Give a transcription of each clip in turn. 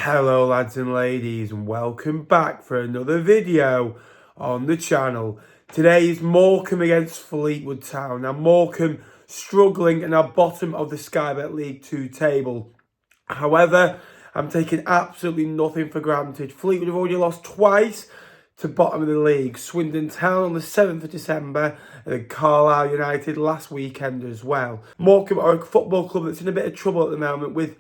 Hello lads and ladies, and welcome back for another video on the channel. Today is Morecambe against Fleetwood Town. Now Morecambe struggling in our bottom of the Sky Bet League 2 table. However, I'm taking absolutely nothing for granted. Fleetwood have already lost twice to bottom of the league. Swindon Town on the 7th of December and then Carlisle United last weekend as well. Morecambe are a football club that's in a bit of trouble at the moment with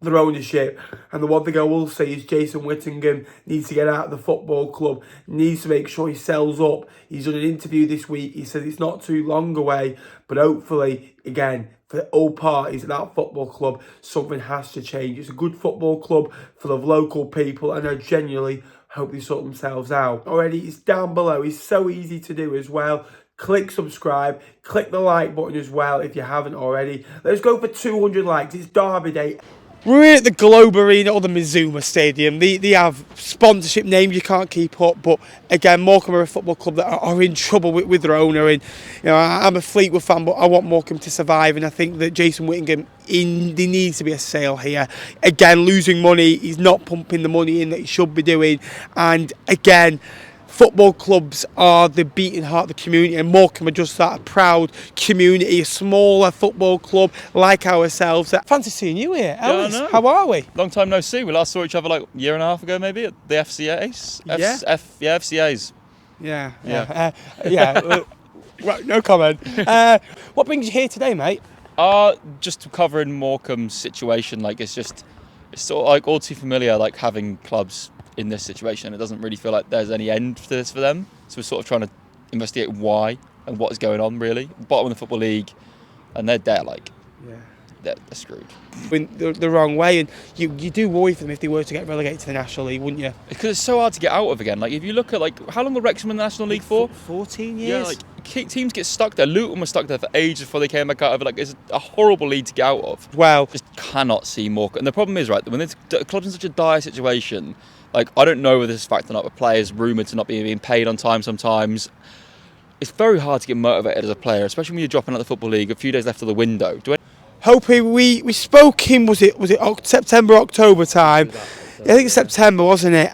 their ownership, and the one thing I will say is Jason Whittingham needs to get out of the football club, needs to make sure he sells up. He's done an interview this week, he said it's not too long away, but hopefully, again, for all parties at that football club, something has to change. It's a good football club full of local people, and I genuinely hope they sort themselves out. Already, it's down below, it's so easy to do as well. Click subscribe, click the like button as well if you haven't already. Let's go for 200 likes, it's Derby Day. We're at the Globe Arena or the Mizuma Stadium. They have sponsorship names you can't keep up, but again, Morecambe are a football club that are in trouble with their owner. And I'm a Fleetwood fan, but I want Morecambe to survive. And I think that Jason Whittingham, there needs to be a sale here. Again, losing money, he's not pumping the money in that he should be doing. And again, football clubs are the beating heart of the community, and Morecambe are just that proud community, a smaller football club like ourselves. Fancy seeing you here, Ellis. Yeah, how are we? Long time no see. We last saw each other like a year and a half ago, maybe at the FCAs. FCAs. Right, no comment. What brings you here today, mate? Just covering Morecambe's situation. Like it's sort of like all too familiar, like having clubs in this situation. It doesn't really feel like there's any end to this for them. So we're sort of trying to investigate why and what is going on really. Bottom of the Football League, and they're they're screwed. Went the wrong way, and you do worry for them if they were to get relegated to the National League, wouldn't you? Because it's so hard to get out of again. Like if you look at like how long were Wrexham in the National League for? 14 years. Yeah, like teams get stuck there. Luton was stuck there for ages before they came back out of it. Like it's a horrible league to get out of. Well, just cannot see more. And the problem is, right, when the club's in such a dire situation, like I don't know whether this is fact or not, but players rumoured to not be being paid on time sometimes. It's very hard to get motivated as a player, especially when you're dropping out the Football League, a few days left of the window. Hoping we spoke in, was it September, October time? I think it's September, wasn't it?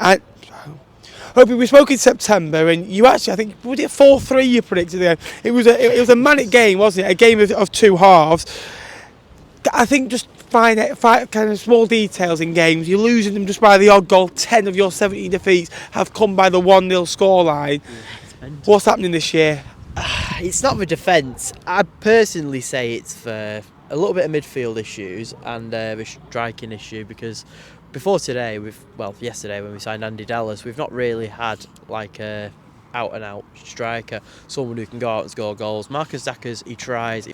Hoping we spoke in September, and you actually, I think, was it 4-3 you predicted the game? It was a manic game, wasn't it? A game of two halves. I think just find kind of small details in games. You're losing them just by the odd goal. 10 of your 17 defeats have come by the 1-0 scoreline. What's happening this year? It's not the defence. I personally say it's for a little bit of midfield issues and a striking issue, because before today, yesterday when we signed Andy Dallas, we've not really had like a out-and-out striker, someone who can go out and score goals. Marcus Dackers, he tries.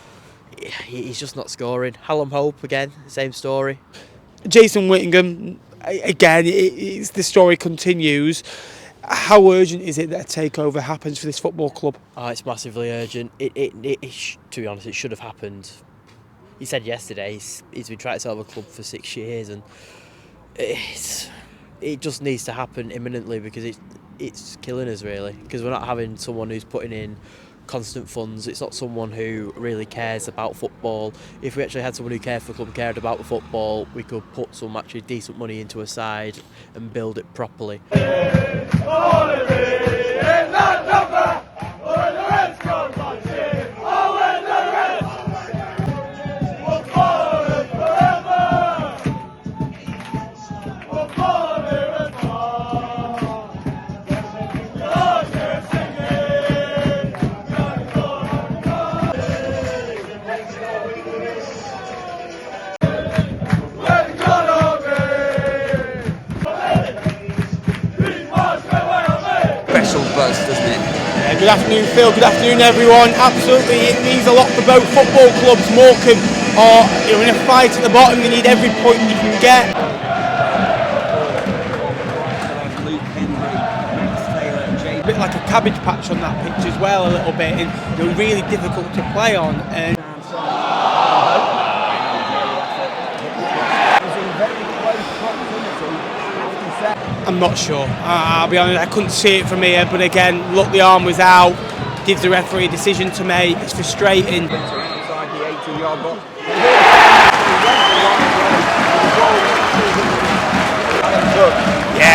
He's just not scoring. Hallam Hope, again, same story. Jason Whittingham, again, the story continues. How urgent is it that a takeover happens for this football club? Oh, it's massively urgent. To be honest, it should have happened. He said yesterday he's been trying to sell the club for 6 years, and it just needs to happen imminently, because it's killing us really. Because we're not having someone who's putting in constant funds. It's not someone who really cares about football. If we actually had someone who cared for the club and cared about the football, we could put some actually decent money into a side and build it properly. Buzz, doesn't it? Yeah, good afternoon, Phil. Good afternoon, everyone. Absolutely, it means a lot for both football clubs. Morecambe are in a fight at the bottom. They need every point you can get. A bit like a cabbage patch on that pitch as well, a little bit, and they're really difficult to play on. And I'm not sure. I'll be honest, I couldn't see it from here, but again, look, the arm was out, gives the referee a decision to make. It's frustrating. Inside the 80-yard box.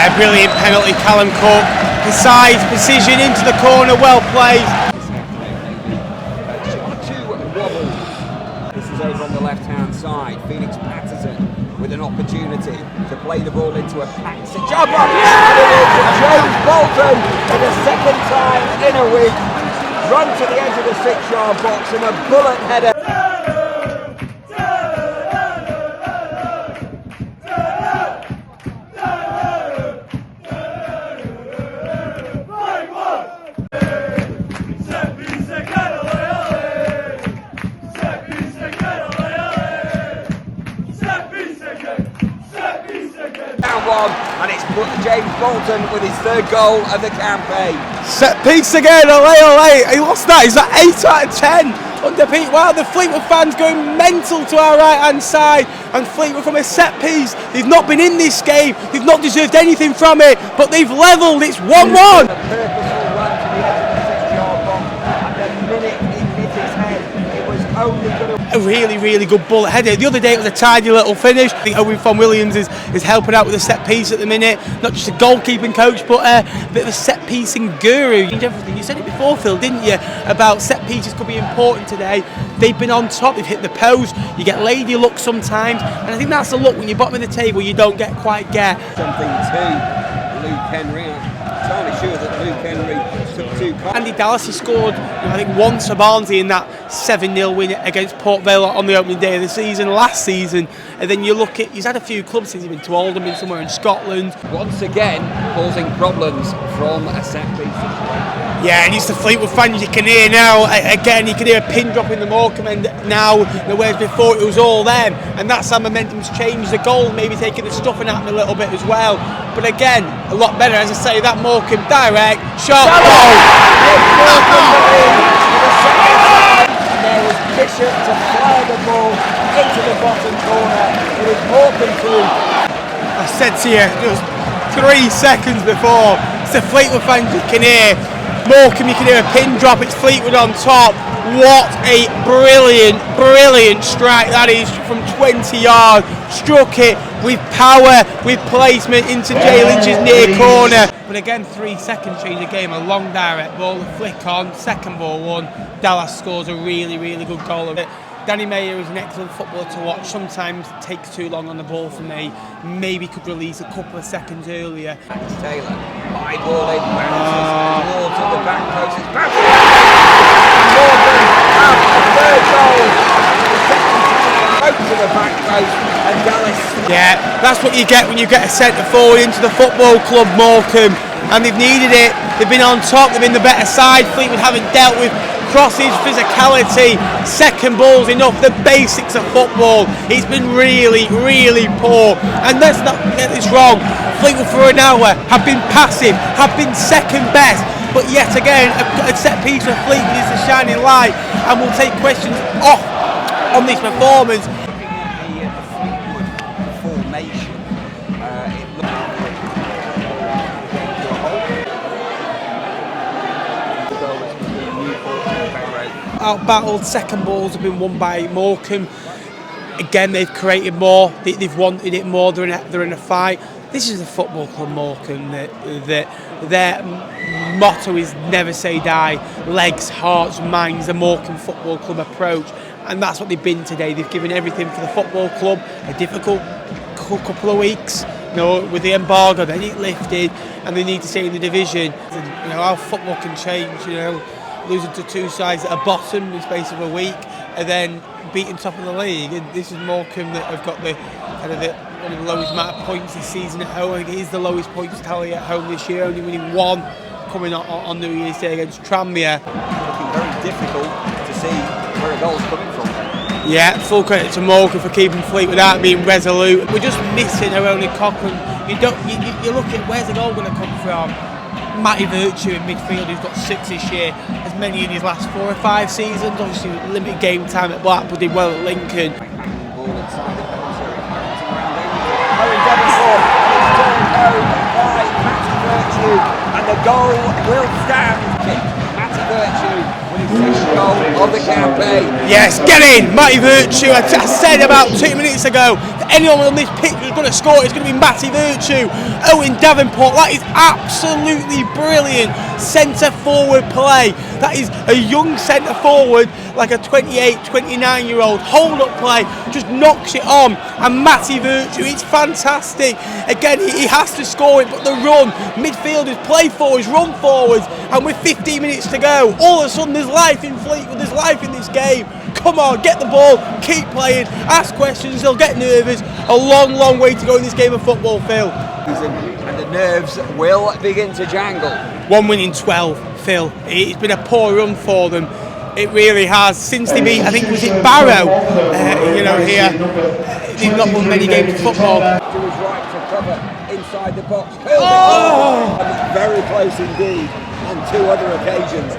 Yeah, brilliant penalty, Callum Cook. Decides precision into the corner, well played. Two wobbles. This is over on the left-hand side. Phoenix Patterson with an opportunity to play the ball into a packed job. And it is James Bolton for the second time in a week. Run to the edge of the 6-yard box and a bullet header. And it's James Bolton with his third goal of the campaign. Set piece again, ole. He lost that. He's at 8 out of 10 under Pete. Wow, the Fleetwood fans going mental to our right hand side. And Fleetwood from a set piece. They've not been in this game. They've not deserved anything from it. But they've levelled. It's 1-1. A purposeful run to the edge of the 6-yard box. And the minute he hit his head, it was only going to... A really good bullet header. The other day it was a tidy little finish. I think Owen von Williams is helping out with a set piece at the minute. Not just a goalkeeping coach, but a bit of a set piecing guru. Everything. You said it before, Phil, didn't you? About set pieces could be important today. They've been on top. They've hit the post. You get lady luck sometimes, and I think that's the luck when you're bottom of the table. You don't quite get something to Luke Henry. I'm entirely sure that Luke Henry took 2 cards. Andy Dallas, he scored, I think, once for Barnsley in that 7-0 win against Port Vale on the opening day of the season last season. And then you look at, he's had a few clubs since he's been to Oldham, been somewhere in Scotland. Once again, causing problems from a set piece situation. Yeah, and it's the Fleetwood fans you can hear now. Again, you can hear a pin drop in the Morecambe end now, whereas before it was all them. And that's how momentum's changed. The goal maybe taking the stuffing out of them a little bit as well. But again, a lot better. As I say, that Morecambe direct, sharp goal. There was Bishop to fire the ball into the bottom corner. It is Morecambe 2. I said to you, just 3 seconds before, it's the Fleetwood fans you can hear. Morecambe, you can hear a pin drop, it's Fleetwood on top. What a brilliant strike that is from 20 yards. Struck it with power, with placement into Jay Lynch's near corner. But again, 3 seconds change the game. A long direct ball, a flick on, second ball won. Dallas scores a really good goal of it. Danny Mayer is an excellent footballer to watch. Sometimes takes too long on the ball for me. Maybe could release a couple of seconds earlier. It's Taylor. High ball in, bounces towards the back post. It's bounced. Morgan have a third goal. Out to the back post and Dallas. Yeah, that's what you get when you get a centre forward into the football club, Morecambe. And they've needed it. They've been on top. They've been the better side. Fleetwood haven't dealt with crosses, physicality, second balls enough, the basics of football. It's been really poor. And let's not get this wrong. Fleetwood for an hour have been passive, have been second best. But yet again, a set piece of Fleetwood is the shining light, and we'll take questions off on this performance. Looking at the Fleetwood formation, it looks out-battled, second balls have been won by Morecambe. Again, they've created more, they've wanted it more, they're in a fight. This is the football club Morecambe that their motto is never say die, legs, hearts, minds, the Morecambe Football Club approach. And that's what they've been today. They've given everything for the football club. A difficult couple of weeks, with the embargo, then it lifted, and they need to stay in the division. And, how football can change, losing to 2 sides at a bottom in the space of a week, and then beating top of the league. And this is Morecambe that have got one of the lowest amount of points this season at home. I think it is the lowest points tally at home this year, only winning 1 coming on New Year's Day against Tranmere. looking very difficult to see where a goal's coming from. Yeah, full credit to Morecambe for keeping Fleet without being resolute. We're just missing our only Cochrane. You look at where's the goal going to come from. Matty Virtue in midfield, who's got 6 this year, as many in his last 4 or 5 seasons. Obviously, limited game time at Blackpool, did well at Lincoln. Ball inside the penalty area. Owen Devonport, and it's turned home by Matty Virtue, and the goal will stand. Matty Virtue with his 6th goal of the campaign. Yes, get in, Matty Virtue. I said about 2 minutes ago that anyone on this pitch was going to score. It's going to be Matty Virtue. Owen Davenport, that is absolutely brilliant centre forward play. That is a young centre forward, like a 28, 29-year-old. Hold up play, just knocks it on. And Matty Virtue, it's fantastic. Again, he has to score it, but the run, midfielders play forwards, run forwards, and with 15 minutes to go, all of a sudden there's life in Fleetwood, there's life in this game. Come on, get the ball, keep playing, ask questions, they'll get nervous. A long, long way to go in this game of football, Phil. And the nerves will begin to jangle. 1 win in 12, Phil. It's been a poor run for them. It really has. Since they beat, I think, was it Barrow, here. They've not won many games of football. To his right to cover inside the box. Very close indeed on 2 other occasions.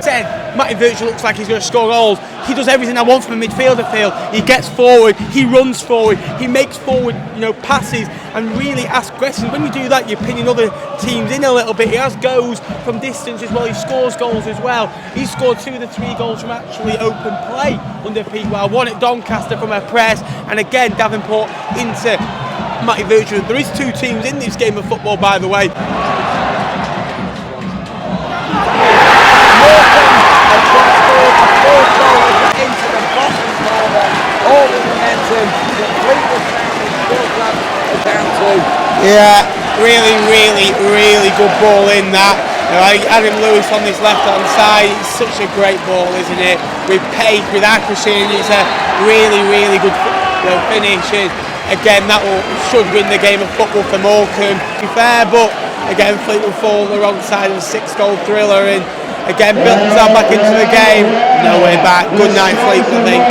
Matty Virtue looks like he's going to score goals. He does everything I want from a midfielder, Phil. He gets forward, he runs forward, he makes forward, passes, and really asks questions. When you do that, you're pinning other teams in a little bit. He has goes from distance as well. He scores goals as well. He scored 2 of the 3 goals from actually open play under Pete Well. 1 at Doncaster from a press, and again Davenport into Matty Virtue. There is 2 teams in this game of football, by the way. Into the bottom corner, all the momentum that Fleetwood Town is down to. Yeah, really good ball in that. Adam Lewis on this left-hand side, it's such a great ball, isn't it? With pace, with accuracy, and it's a really good finish. And again, that should win the game of football for Morecambe. To be fair, but again, Fleetwood fall on the wrong side of a 6-goal thriller, and again, built himself back into the game. No way back. Good night, Fleetwood, I think.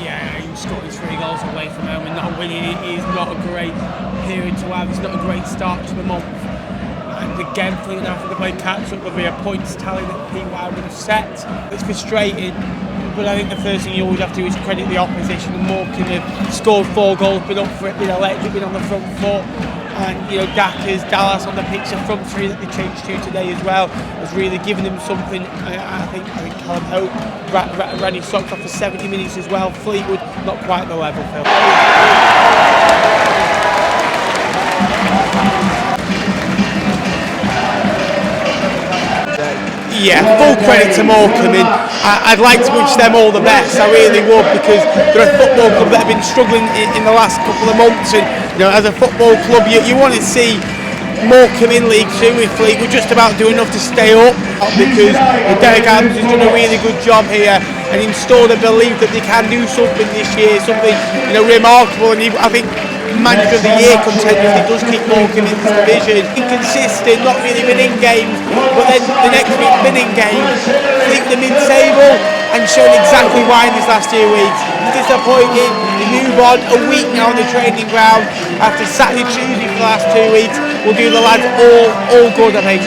Yeah, he scored 3 goals away from home and not winning. It is not a great period to have. It's not a great start to the month. And again, Fleetwood now for the play catch up. There'll be a points tally that PY would have set. It's frustrating. But I think the first thing you always have to do is credit the opposition. And Morecambe have scored 4 goals, been up for it, been electric, been on the front foot. And Dakars, Dallas on the pitch, the front 3 that they changed to today as well has really given them something. I think Callum Hope ran his socks off for 70 minutes as well. Fleetwood not quite the level, Phil. Yeah, full credit to Morecambe, and I'd like to wish them all the best. I really would, because they're a football club that have been struggling in the last couple of months, and as a football club, you want to see Morecambe in League 2 with Fleetwood just about do enough to stay up, because Derek Adams has done a really good job here and installed a belief that they can do something this year, something remarkable, and I think Manager of the Year contender if he does keep Morecambe in this division. Inconsistent, not really winning games, but then the next week winning games, Fleetwood the mid-table, and showing exactly why in these last 2 weeks. It's disappointing. They move on a week now on the training ground after Saturday, Tuesday for the last 2 weeks. We'll do the lads all good, I think.